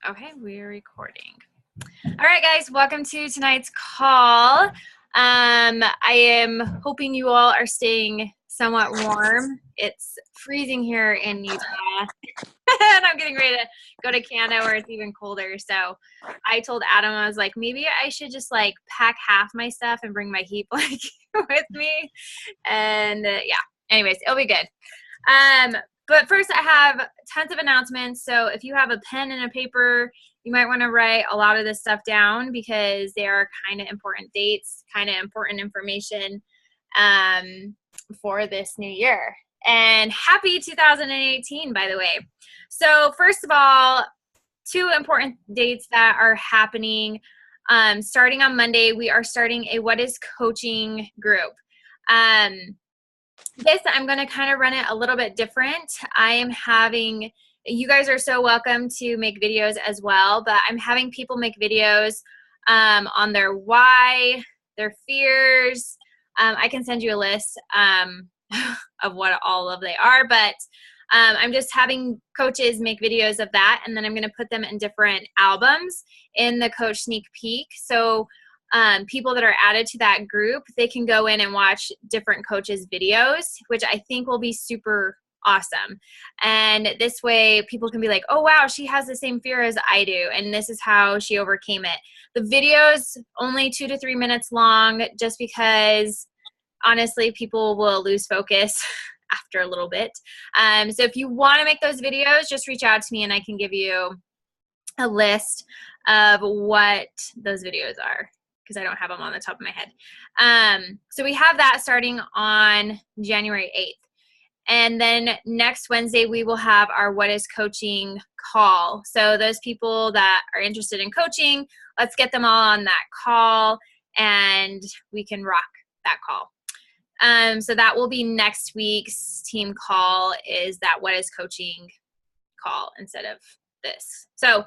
Okay, we're recording. All right, guys, welcome to tonight's call. I am hoping you all are staying somewhat warm. It's freezing here in Utah, and I'm getting ready to go to Canada where it's even colder. So I told Adam, I was like, maybe I should just like pack half my stuff and bring my heat blanket with me. And yeah, anyways, it'll be good. But first I have tons of announcements. So if you have a pen and a paper, you might want to write a lot of this stuff down because they are kind of important dates, kind of important information for this new year. And happy 2018, by the way. So first of all, two important dates that are happening. Starting on Monday, we are starting a What is Coaching group. This, I'm going to kind of run it a little bit different. I am having, you guys are so welcome to make videos as well, but I'm having people make videos on their why, their fears. I can send you a list of what all of they are, but I'm just having coaches make videos of that, and then I'm going to put them in different albums in the Coach Sneak Peek. So people that are added to that group, they can go in and watch different coaches' videos, which I think will be super awesome. And this way people can be like, oh wow, she has the same fear as I do, and this is how she overcame it. The video's only 2 to 3 minutes long, just because honestly people will lose focus after a little bit. So if you want to make those videos, just reach out to me and I can give you a list of what those videos are, because I don't have them on the top of my head. So we have that starting on January 8th. And then next Wednesday, we will have our What is Coaching call. So those people that are interested in coaching, let's get them all on that call and we can rock that call. So that will be next week's team call, is that What is Coaching call instead of this. So,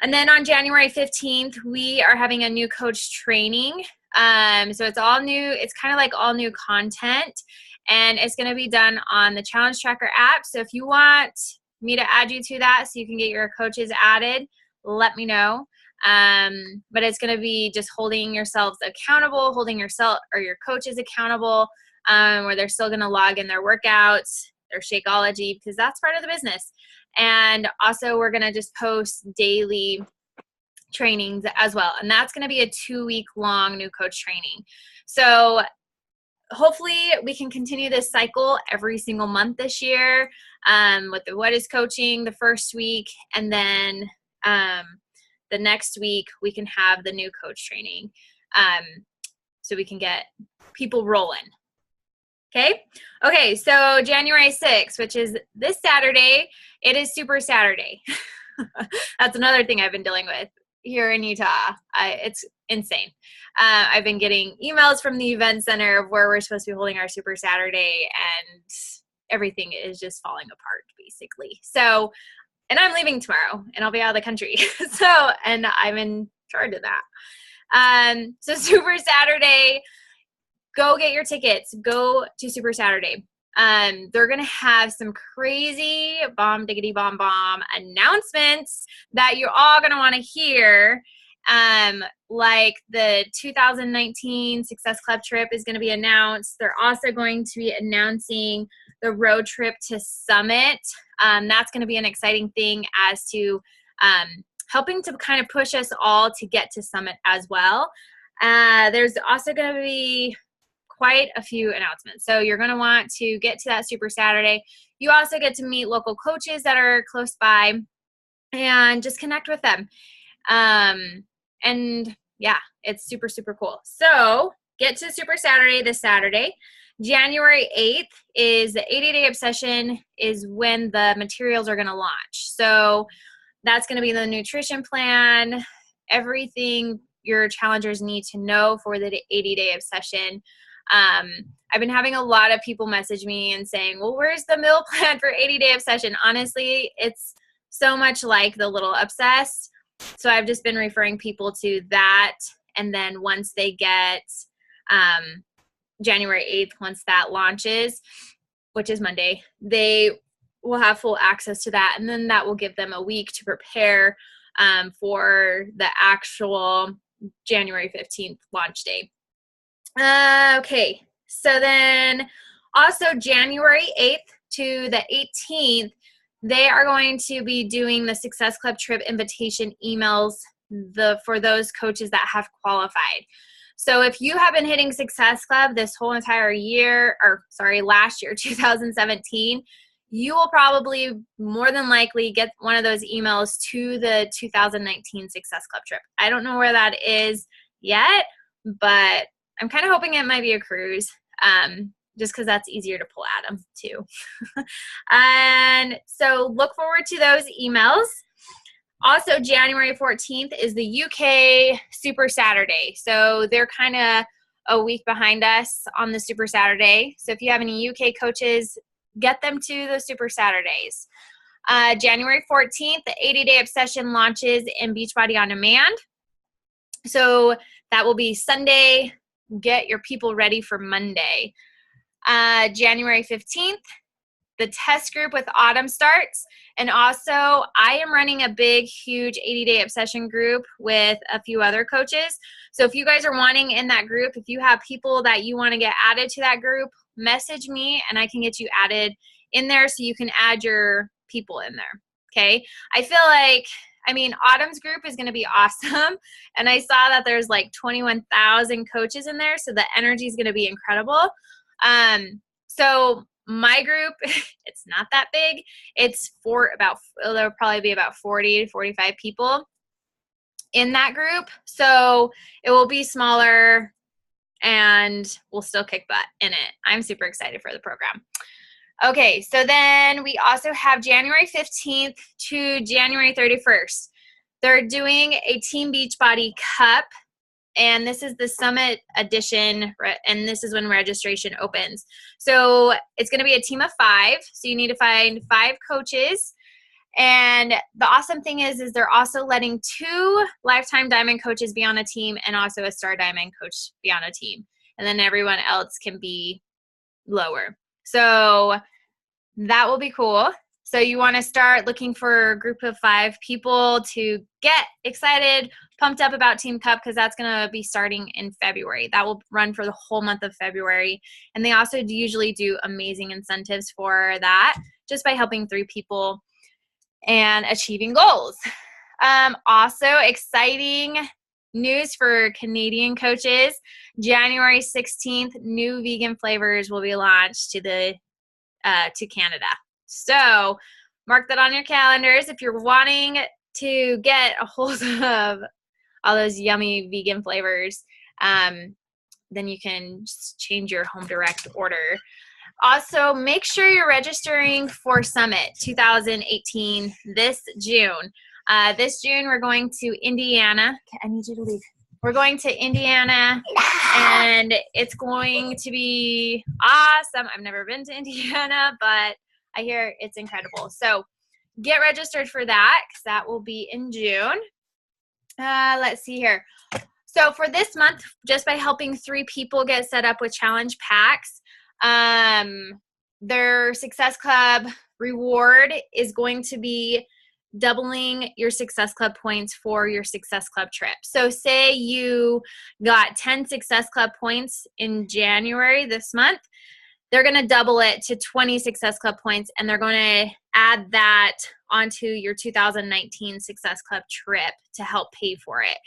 and then on January 15th, we are having a new coach training. So it's all new. It's kind of like all new content, and it's going to be done on the Challenge Tracker app. So if you want me to add you to that so you can get your coaches added, let me know. But it's going to be just holding yourselves accountable, holding yourself or your coaches accountable, where they're still going to log in their workouts, their Shakeology, because that's part of the business. And also we're going to just post daily trainings as well. And that's going to be a 2-week long new coach training. So hopefully we can continue this cycle every single month this year, with the What is Coaching the first week, and then the next week we can have the new coach training, so we can get people rolling. Okay, so January 6th, which is this Saturday, it is Super Saturday. That's another thing I've been dealing with here in Utah. It's insane. I've been getting emails from the event center of where we're supposed to be holding our Super Saturday, and everything is just falling apart, basically. So, and I'm leaving tomorrow, and I'll be out of the country. So, and I'm in charge of that. So Super Saturday, go get your tickets. Go to Super Saturday. They're going to have some crazy bomb diggity bomb bomb announcements that you're all going to want to hear. Like the 2019 Success Club trip is going to be announced. They're also going to be announcing the road trip to Summit. That's going to be an exciting thing as to helping to kind of push us all to get to Summit as well. There's also going to be quite a few announcements. So you're going to want to get to that Super Saturday. You also get to meet local coaches that are close by and just connect with them. And yeah, it's super, super cool. So get to Super Saturday this Saturday. January 8th is the 80-Day Obsession, is when the materials are going to launch. So that's going to be the nutrition plan, everything your challengers need to know for the 80-Day Obsession. I've been having a lot of people message me and saying, well, where's the meal plan for 80-Day Obsession? Honestly, it's so much like the Little Obsessed. So I've just been referring people to that. And then once they get January 8th, once that launches, which is Monday, they will have full access to that. And then that will give them a week to prepare for the actual January 15th launch day. Okay, so then also January 8th to the 18th, they are going to be doing the Success Club trip invitation emails for those coaches that have qualified. So if you have been hitting Success Club this whole entire year, or sorry, last year, 2017, you will probably more than likely get one of those emails to the 2019 Success Club trip. I don't know where that is yet, but I'm kind of hoping it might be a cruise, just because that's easier to pull at them too. And so look forward to those emails. Also, January 14th is the UK Super Saturday. So they're kind of a week behind us on the Super Saturday. So if you have any UK coaches, get them to the Super Saturdays. January 14th, the 80-day obsession launches in Beachbody On Demand. So that will be Sunday. Get your people ready for Monday. January 15th, the test group with Autumn starts. And also, I am running a big, huge 80-day obsession group with a few other coaches. So if you guys are wanting in that group, if you have people that you want to get added to that group, message me and I can get you added in there so you can add your people in there. Okay? I feel like, Autumn's group is going to be awesome. And I saw that there's like 21,000 coaches in there. So the energy is going to be incredible. So my group, it's not that big. It's there'll probably be about 40 to 45 people in that group. So it will be smaller and we'll still kick butt in it. I'm super excited for the program. Okay, so then we also have January 15th to January 31st. They're doing a Team Beachbody Cup, and this is the Summit Edition, and this is when registration opens. So it's going to be a team of 5, so you need to find 5 coaches. And the awesome thing is they're also letting 2 Lifetime Diamond coaches be on a team and also a Star Diamond coach be on a team. And then everyone else can be lower. So that will be cool. So you want to start looking for a group of 5 people to get excited, pumped up about Team Cup, because that's going to be starting in February. That will run for the whole month of February. And they also usually do amazing incentives for that just by helping 3 people and achieving goals. Also, exciting news for Canadian coaches. January 16th, new vegan flavors will be launched to Canada. So mark that on your calendars if you're wanting to get a hold of all those yummy vegan flavors. Then you can just change your home direct order. Also, make sure you're registering for Summit 2018 this June. This June, we're going to Indiana. I need you to leave. We're going to Indiana, and it's going to be awesome. I've never been to Indiana, but I hear it's incredible. So get registered for that because that will be in June. Let's see here. So for this month, just by helping 3 people get set up with challenge packs, their Success Club reward is going to be doubling your Success Club points for your Success Club trip. So say you got 10 Success Club points in January this month, they're going to double it to 20 Success Club points, and they're going to add that onto your 2019 Success Club trip to help pay for it.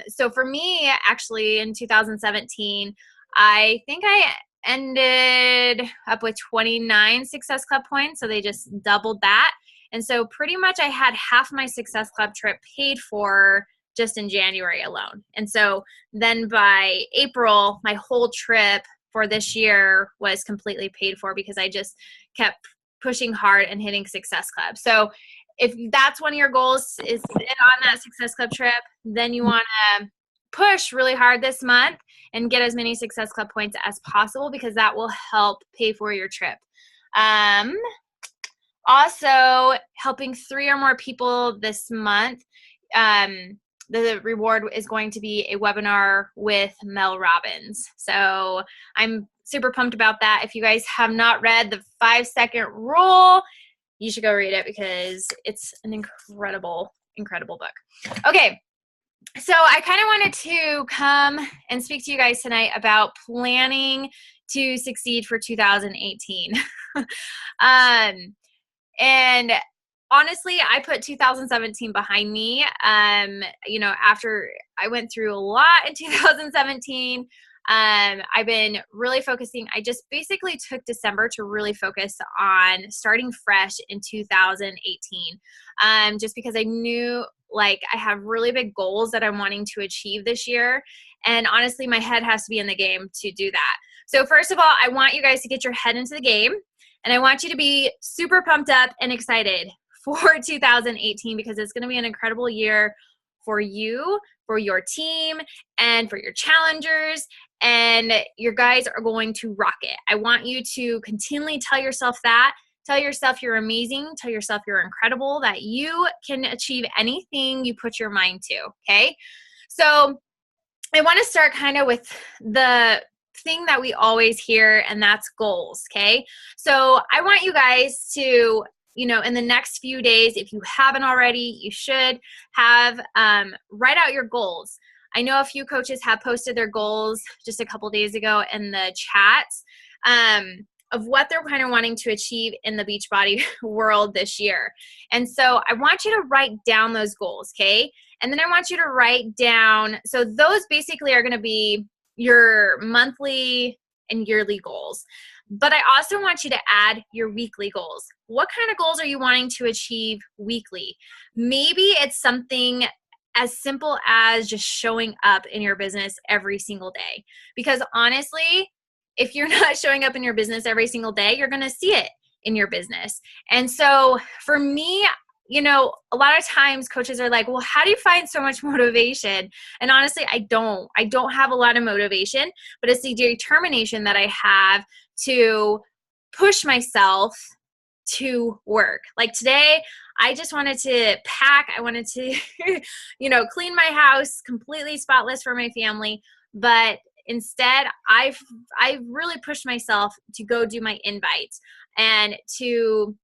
So for me, actually, in 2017, I think I ended up with 29 Success Club points, so they just doubled that. And so pretty much I had half my Success Club trip paid for just in January alone. And so then by April, my whole trip for this year was completely paid for because I just kept pushing hard and hitting Success Club. So if that's one of your goals is to get on that Success Club trip, then you want to push really hard this month and get as many Success Club points as possible because that will help pay for your trip. Also, helping 3 or more people this month, the reward is going to be a webinar with Mel Robbins. So I'm super pumped about that. If you guys have not read the 5-second rule, you should go read it because it's an incredible incredible book. Okay. So I kind of wanted to come and speak to you guys tonight about planning to succeed for 2018. And honestly, I put 2017 behind me. After I went through a lot in 2017, I've been really focusing. I just basically took December to really focus on starting fresh in 2018. Just because I knew I have really big goals that I'm wanting to achieve this year. And honestly, my head has to be in the game to do that. So first of all, I want you guys to get your head into the game. And I want you to be super pumped up and excited for 2018 because it's going to be an incredible year for you, for your team, and for your challengers. And your guys are going to rock it. I want you to continually tell yourself that. Tell yourself you're amazing. Tell yourself you're incredible, that you can achieve anything you put your mind to, okay? So I want to start kind of with the thing that we always hear, and that's goals, okay? So I want you guys to, in the next few days, if you haven't already, you should have, write out your goals. I know a few coaches have posted their goals just a couple days ago in the chats of what they're kind of wanting to achieve in the Beachbody world this year. And so I want you to write down those goals, okay? And then I want you to write down, so those basically are going to be your monthly and yearly goals. But I also want you to add your weekly goals. What kind of goals are you wanting to achieve weekly? Maybe it's something as simple as just showing up in your business every single day. Because honestly, if you're not showing up in your business every single day, you're going to see it in your business. And so for me, a lot of times coaches are like, well, how do you find so much motivation? And honestly, I don't have a lot of motivation, but it's the determination that I have to push myself to work. Like today, I just wanted to pack. I wanted to, clean my house completely spotless for my family. But instead, I've really pushed myself to go do my invites and to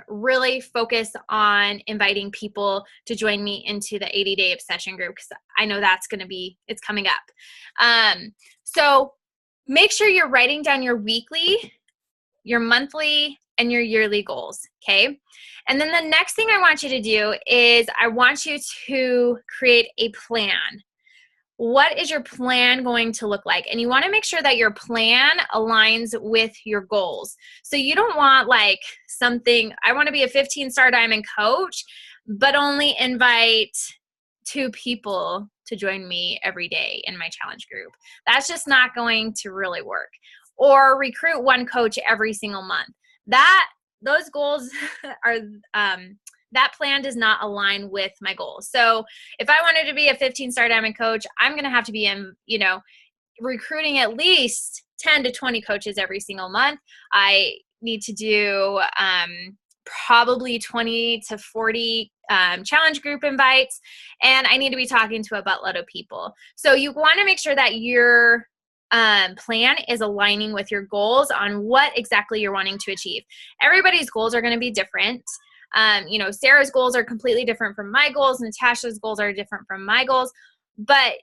really focus on inviting people to join me into the 80-day obsession group because I know it's coming up. So make sure you're writing down your weekly, your monthly, and your yearly goals, okay? And then the next thing I want you to do is I want you to create a plan. What is your plan going to look like? And you want to make sure that your plan aligns with your goals. So you don't want something, I want to be a 15-star diamond coach, but only invite 2 people to join me every day in my challenge group. That's just not going to really work. Or recruit 1 coach every single month. Those goals are, that plan does not align with my goals. So if I wanted to be a 15-star diamond coach, I'm going to have to be recruiting at least 10 to 20 coaches every single month. I need to do probably 20 to 40 challenge group invites, and I need to be talking to a buttload of people. So you want to make sure that your plan is aligning with your goals on what exactly you're wanting to achieve. Everybody's goals are going to be different. Sarah's goals are completely different from my goals. Natasha's goals are different from my goals. But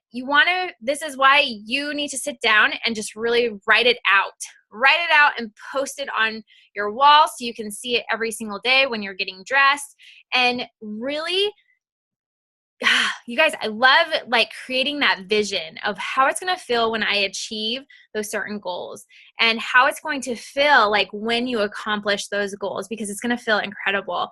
this is why you need to sit down and just really write it out. Write it out and post it on your wall so you can see it every single day when you're getting dressed. And really, you guys, I love creating that vision of how it's going to feel when I achieve those certain goals and how it's going to feel when you accomplish those goals, because it's going to feel incredible.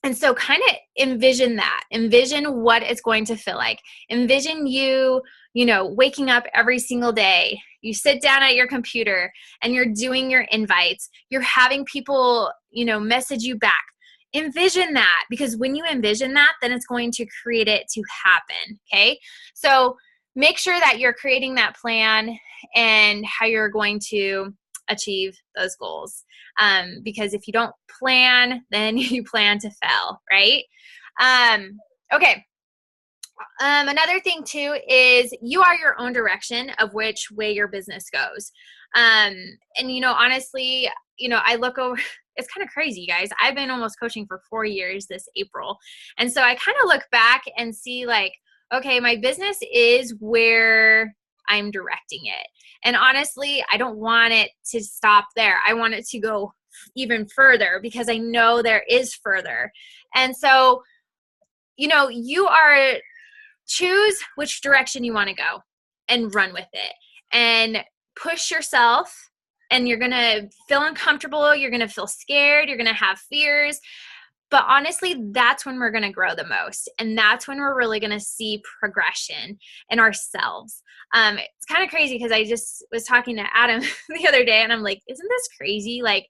And so kind of envision that. Envision what it's going to feel like. Envision you waking up every single day. You sit down at your computer and you're doing your invites. You're having people, message you back. Envision that, because when you envision that, then it's going to create it to happen, okay? So make sure that you're creating that plan and how you're going to achieve those goals. Because if you don't plan, then you plan to fail, right? Okay. Another thing too is you are your own direction of which way your business goes. And honestly, I look over, it's kind of crazy, guys. I've been almost coaching for 4 years this April. And so I kind of look back and see like, okay, my business is where I'm directing it. And honestly, I don't want it to stop there. I want it to go even further because I know there is further. And so, you know, you are choose which direction you want to go and run with it and push yourself. And you're going to feel uncomfortable. You're going to feel scared. You're going to have fears. But honestly, that's when we're going to grow the most. And that's when we're really going to see progression in ourselves. It's kind of crazy because I just was talking to Adam the other day and I'm like, isn't this crazy? Like,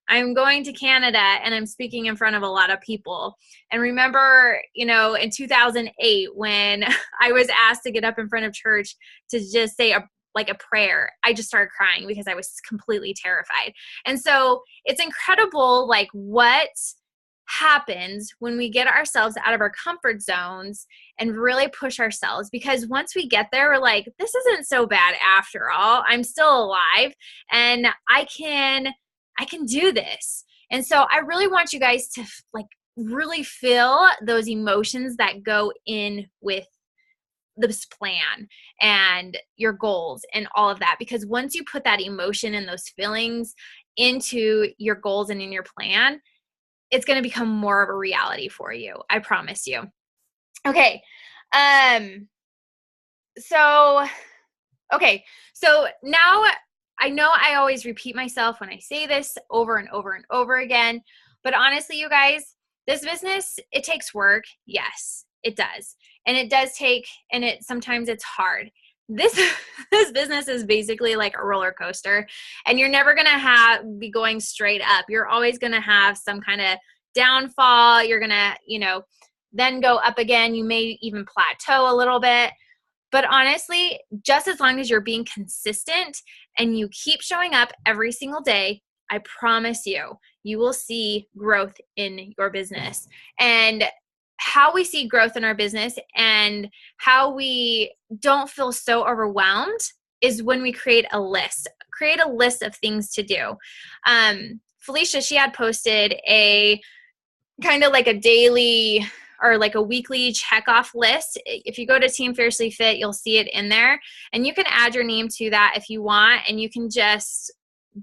I'm going to Canada and I'm speaking in front of a lot of people. And remember, you know, in 2008, when I was asked to get up in front of church to just say a prayer, I just started crying because I was completely terrified. And so it's incredible, like, what happens when we get ourselves out of our comfort zones and really push ourselves, because once we get there, we're like, this isn't so bad after all. I'm still alive and I can do this. And so I really want you guys to like really feel those emotions that go in with this plan and your goals and all of that, because once you put that emotion and those feelings into your goals and in your plan, it's going to become more of a reality for you. I promise you. Okay. So now I know I always repeat myself when I say this over and over and over again, but honestly, you guys, this business, it takes work. Yes, it does. And it does take, and sometimes it's hard. This business is basically like a roller coaster, and you're never going to be going straight up. You're always going to have some kind of downfall. You're going to, then go up again. You may even plateau a little bit. But honestly, just as long as you're being consistent and you keep showing up every single day, I promise you, you will see growth in your business. And how we see growth in our business and how we don't feel so overwhelmed is when we create a list of things to do. Felicia, she had posted a kind of like a daily or like a weekly check-off list. If you go to Team Fiercely Fit, you'll see it in there. And you can add your name to that if you want, and you can just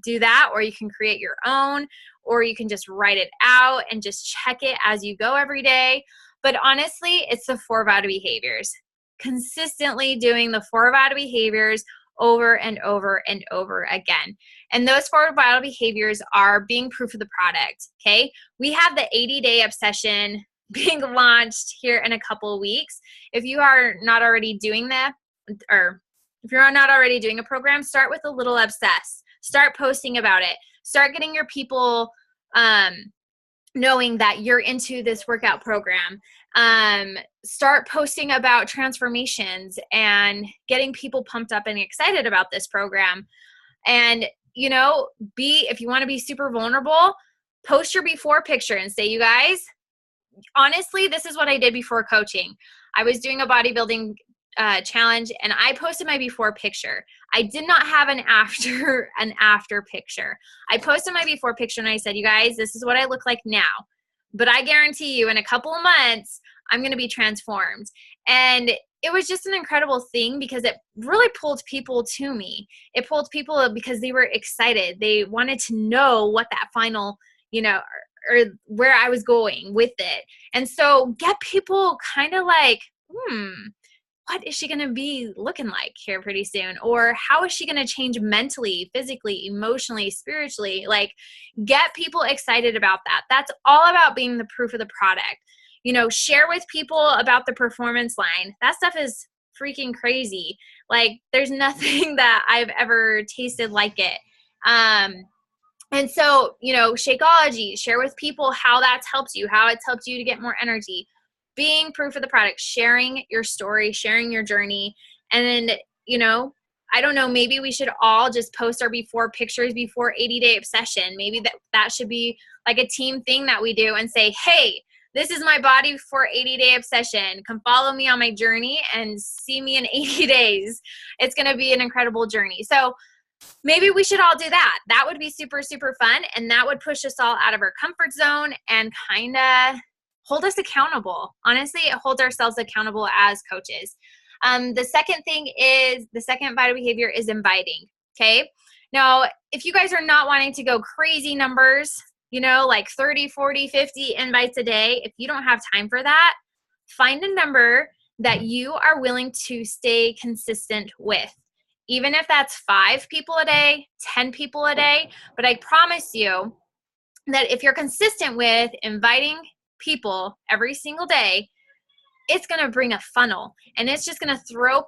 do that, or you can create your own, or you can just write it out and just check it as you go every day. But honestly, it's the 4 vital behaviors. Consistently doing the 4 vital behaviors over and over and over again. And those 4 vital behaviors are being proof of the product, okay? We have the 80-day obsession being launched here in a couple of weeks. If you are not already doing that, or if you're not already doing a program, start with a little obsess. Start posting about it. Start getting your people knowing that you're into this workout program. Start posting about transformations and getting people pumped up and excited about this program. And, if you want to be super vulnerable, post your before picture and say, you guys, honestly, this is what I did before coaching. I was doing a bodybuilding challenge and I posted my before picture. I did not have an after picture. I posted my before picture and I said, you guys, this is what I look like now, but I guarantee you in a couple of months, I'm going to be transformed. And it was just an incredible thing because it really pulled people to me. It pulled people because they were excited. They wanted to know what that final, or where I was going with it. And so get people kind of like, what is she going to be looking like here pretty soon? Or how is she going to change mentally, physically, emotionally, spiritually? Like, get people excited about that. That's all about being the proof of the product. Share with people about the performance line. That stuff is freaking crazy. Like, there's nothing that I've ever tasted like it. And so, Shakeology, share with people how that's helped you, how it's helped you to get more energy. Being proof of the product, sharing your story, sharing your journey. And then, I don't know, maybe we should all just post our before pictures before 80-day obsession. Maybe that should be like a team thing that we do and say, hey, this is my body for 80-day obsession. Come follow me on my journey and see me in 80 days. It's going to be an incredible journey. So maybe we should all do that. That would be super, super fun. And that would push us all out of our comfort zone and kind of hold us accountable. Honestly, it holds ourselves accountable as coaches. The second vital behavior is inviting. Okay. Now, if you guys are not wanting to go crazy numbers, like 30, 40, 50 invites a day, if you don't have time for that, find a number that you are willing to stay consistent with. Even if that's 5 people a day, 10 people a day, but I promise you that if you're consistent with inviting people every single day, it's going to bring a funnel, and it's just going to throw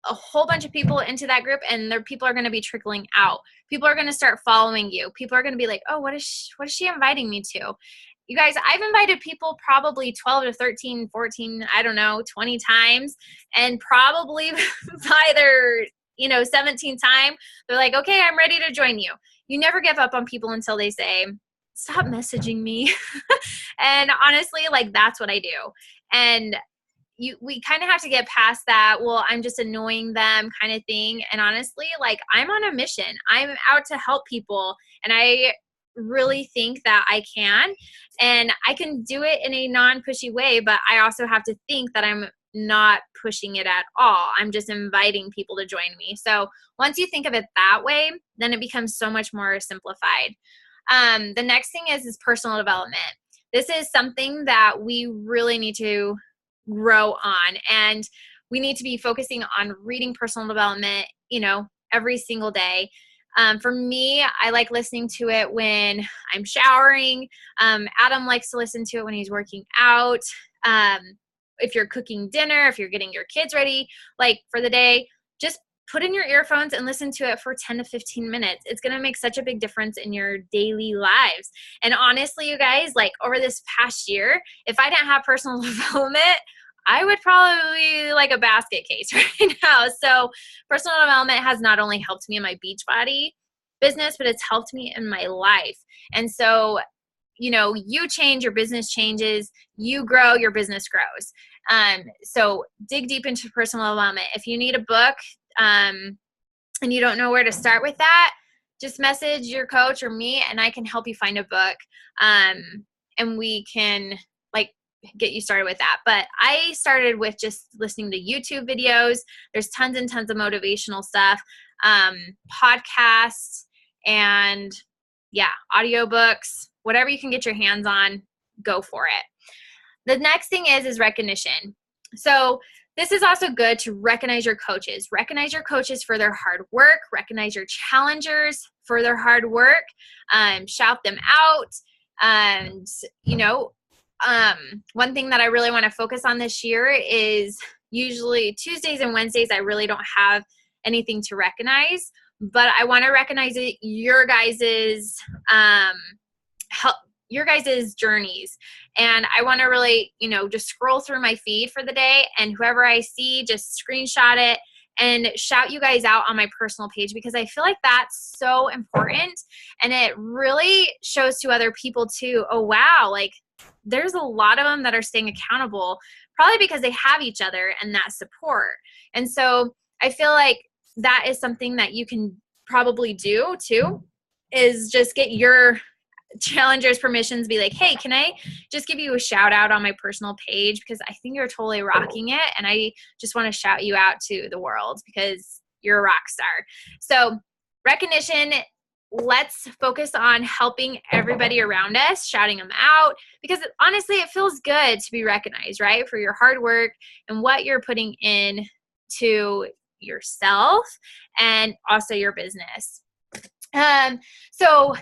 a whole bunch of people into that group, and people are going to be trickling out. People are going to start following you. People are going to be like, oh, what is she inviting me to? You guys, I've invited people probably 12 to 13, 14, I don't know, 20 times, and probably by their 17th time, they're like, okay, I'm ready to join you. You never give up on people until they say, stop messaging me. And honestly, like, that's what I do. And we kind of have to get past that, well, I'm just annoying them kind of thing. And honestly, like, I'm on a mission. I'm out to help people, and I really think that I can. And I can do it in a non-pushy way, but I also have to think that I'm not pushing it at all. I'm just inviting people to join me. So once you think of it that way, then it becomes so much more simplified. The next thing is personal development. This is something that we really need to grow on, and we need to be focusing on reading personal development, every single day. For me, I like listening to it when I'm showering. Adam likes to listen to it when he's working out. If you're cooking dinner, if you're getting your kids ready, like for the day, just put in your earphones and listen to it for 10 to 15 minutes. It's going to make such a big difference in your daily lives. And honestly, you guys, like over this past year, if I didn't have personal development, I would probably be like a basket case right now. So personal development has not only helped me in my Beachbody business, but it's helped me in my life. And so, you change, your business changes, you grow, your business grows. So dig deep into personal development. If you need a book, and you don't know where to start with that, just message your coach or me, and I can help you find a book. And we can get you started with that. But I started with just listening to YouTube videos. There's tons and tons of motivational stuff, podcasts, and audiobooks, whatever you can get your hands on, go for it. The next thing is recognition. So this is also good to recognize your coaches. Recognize your coaches for their hard work. Recognize your challengers for their hard work. Shout them out. And, one thing that I really want to focus on this year is usually Tuesdays and Wednesdays, I really don't have anything to recognize, but I want to recognize your guys's your guys' journeys. And I want to really, just scroll through my feed for the day, and whoever I see, just screenshot it and shout you guys out on my personal page, because I feel like that's so important. And it really shows to other people too, oh, wow, like there's a lot of them that are staying accountable, probably because they have each other and that support. And so I feel like that is something that you can probably do too, is just get your challengers permissions, be like, hey, can I just give you a shout out on my personal page, because I think you're totally rocking it, and I just want to shout you out to the world because you're a rock star. So recognition, let's focus on helping everybody around us, shouting them out, because honestly, it feels good to be recognized, right, for your hard work and what you're putting in to yourself and also your business. So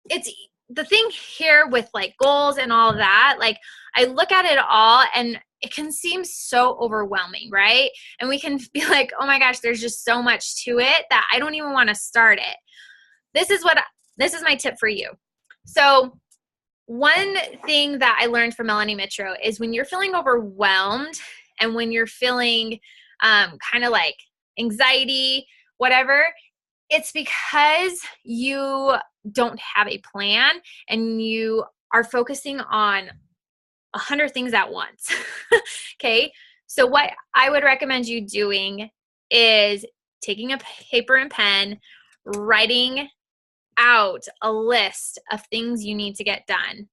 it's the thing here with like goals and all of that, like I look at it all and it can seem so overwhelming, right? And we can be like, oh my gosh, there's just so much to it that I don't even want to start it. This is my tip for you. So one thing that I learned from Melanie Mitro is when you're feeling overwhelmed and when you're feeling kind of like anxiety, whatever, it's because you don't have a plan and you are focusing on 100 things at once. Okay. So what I would recommend you doing is taking a paper and pen, writing out a list of things you need to get done.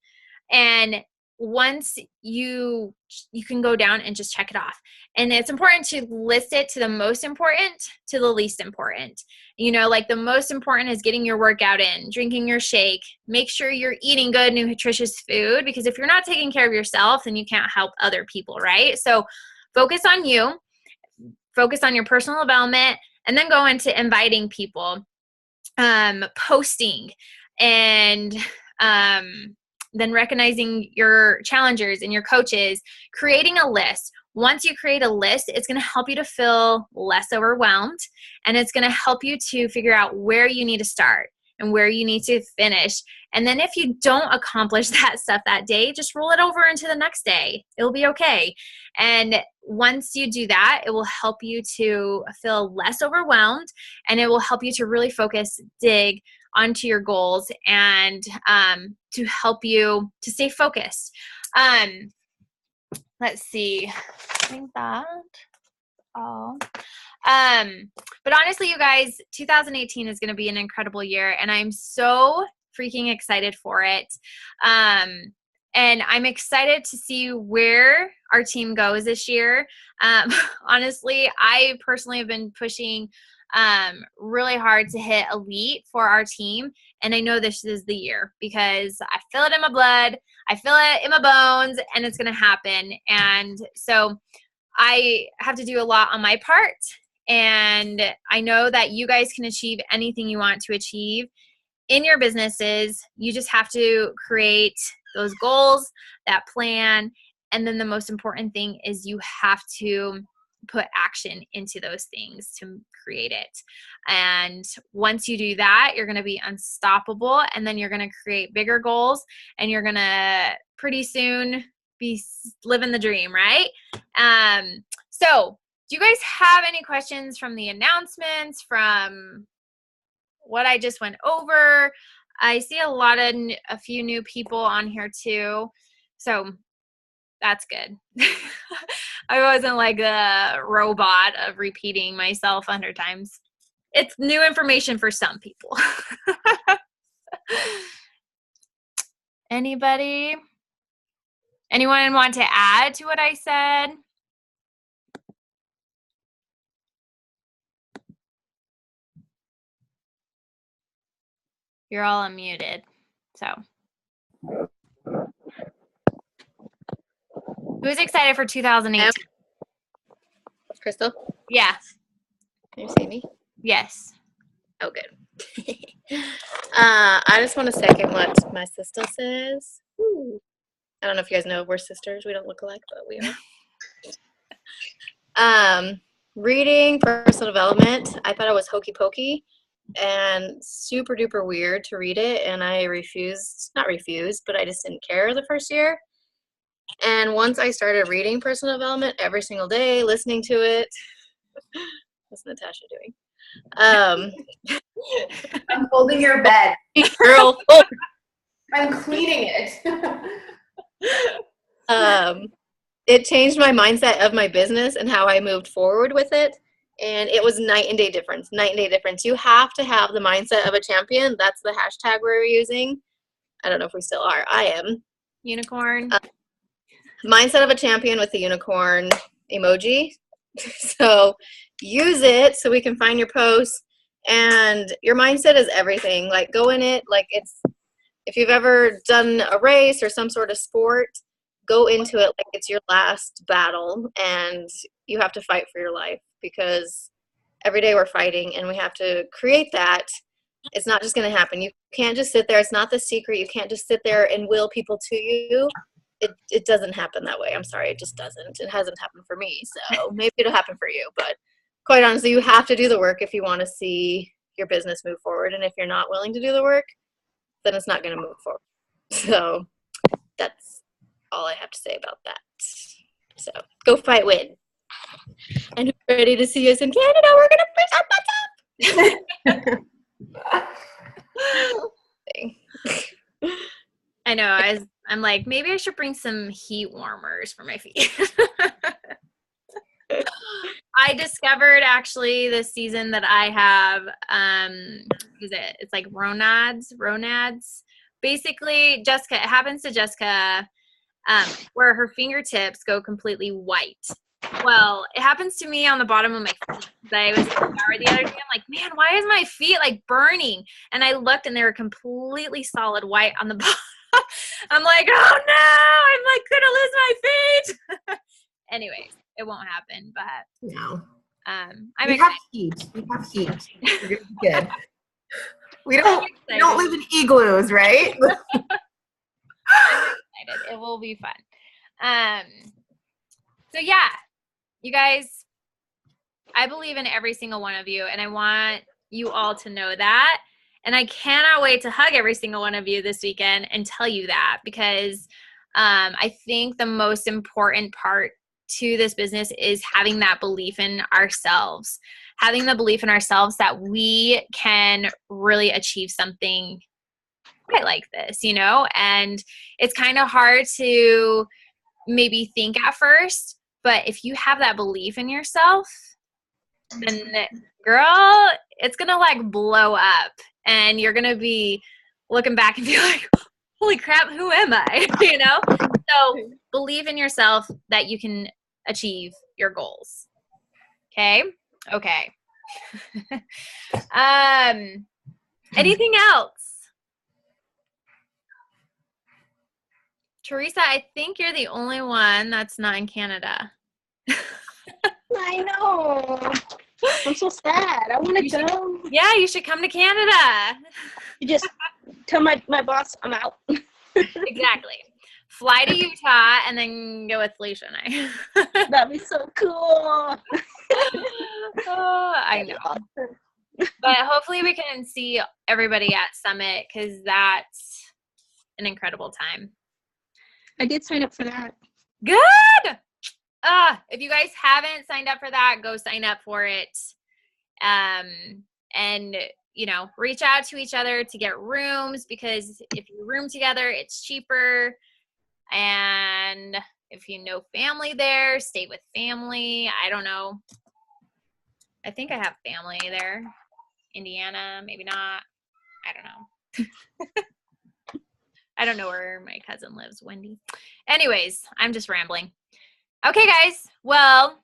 And once you can go down and just check it off. And it's important to list it to the most important to the least important. You know, like the most important is getting your workout in, drinking your shake, make sure you're eating good, nutritious food, because if you're not taking care of yourself, then you can't help other people, right? So focus on you, focus on your personal development, and then go into inviting people, posting, and then recognizing your challengers and your coaches, creating a list. Once you create a list, it's going to help you to feel less overwhelmed, and it's going to help you to figure out where you need to start and where you need to finish. And then if you don't accomplish that stuff that day, just roll it over into the next day. It'll be okay. And once you do that, it will help you to feel less overwhelmed, and it will help you to really focus, dig onto your goals, and to help you to stay focused. Let's see. I think that all. But honestly, you guys, 2018 is going to be an incredible year, and I'm so freaking excited for it. And I'm excited to see where our team goes this year. Honestly, I personally have been pushing really hard to hit elite for our team. And I know this is the year because I feel it in my blood. I feel it in my bones, and it's going to happen. And so I have to do a lot on my part. And I know that you guys can achieve anything you want to achieve in your businesses. You just have to create those goals, that plan. And then the most important thing is you have to put action into those things to create it. And once you do that, you're going to be unstoppable, and then you're going to create bigger goals, and you're going to pretty soon be living the dream, right? So do you guys have any questions from the announcements, from what I just went over? I see a few new people on here too. So that's good. I wasn't like a robot of repeating myself 100 times. It's new information for some people. Anybody? Anyone want to add to what I said? You're all unmuted. So who's excited for 2018? Crystal? Yeah. Can you see me? Yes. Oh, good. I just want to second what my sister says. Ooh. I don't know if you guys know we're sisters. We don't look alike, but we are. Reading personal development, I thought it was hokey pokey and super duper weird to read it, and I not refused, but I just didn't care the first year. And once I started reading personal development every single day, listening to it, what's Natasha doing? I'm holding your bed. Girl. I'm cleaning it. It changed my mindset of my business and how I moved forward with it. And it was night and day difference. You have to have the mindset of a champion. That's the hashtag we're using. I don't know if we still are. I am. Unicorn. Mindset of a champion with the unicorn emoji. So use it so we can find your posts. And your mindset is everything. Like, go in it. Like, if you've ever done a race or some sort of sport, go into it like it's your last battle, and you have to fight for your life, because every day we're fighting, and we have to create that. It's not just going to happen. You can't just sit there. It's not The Secret. You can't just sit there and will people to you. It doesn't happen that way. I'm sorry. It just doesn't. It hasn't happened for me. So maybe it'll happen for you. But quite honestly, you have to do the work if you want to see your business move forward. And if you're not willing to do the work, then it's not going to move forward. So that's all I have to say about that. So go fight, win. And we're ready to see us in Canada. We're going to push up. I know. I'm like, maybe I should bring some heat warmers for my feet. I discovered actually this season that I have, it's like Ronads. Basically, Jessica, it happens to Jessica, where her fingertips go completely white. Well, it happens to me on the bottom of my feet. I was in the shower the other day. I'm like, man, why is my feet like burning? And I looked and they were completely solid white on the bottom. I'm like, oh no, I'm like gonna lose my feet. Anyways, it won't happen, but No. I'm We excited. have heat. We have heat. We're gonna be good. We don't live in igloos, right? I'm excited. It will be fun. So yeah, you guys, I believe in every single one of you, and I want you all to know that. And I cannot wait to hug every single one of you this weekend and tell you that, because I think the most important part to this business is having that belief in ourselves, having the belief in ourselves that we can really achieve something quite like this, you know? And it's kind of hard to maybe think at first, but if you have that belief in yourself, then girl, it's gonna like blow up, and you're gonna be looking back and be like, holy crap, who am I? You know? So believe in yourself that you can achieve your goals. Okay? Okay. Anything else? Teresa, I think you're the only one that's not in Canada. I know. I'm so sad. I want to go. Yeah, you should come to Canada. You just tell my boss I'm out. Exactly. Fly to Utah and then go with Felicia and I. That'd be so cool. Oh, I know. But hopefully we can see everybody at Summit, because that's an incredible time. I did sign up for that. Good. If you guys haven't signed up for that, go sign up for it. And reach out to each other to get rooms, because if you room together, it's cheaper. And if you know family there, stay with family. I don't know. I think I have family there. Indiana, maybe not. I don't know. I don't know where my cousin lives, Wendy. Anyways, I'm just rambling. Okay, guys. Well,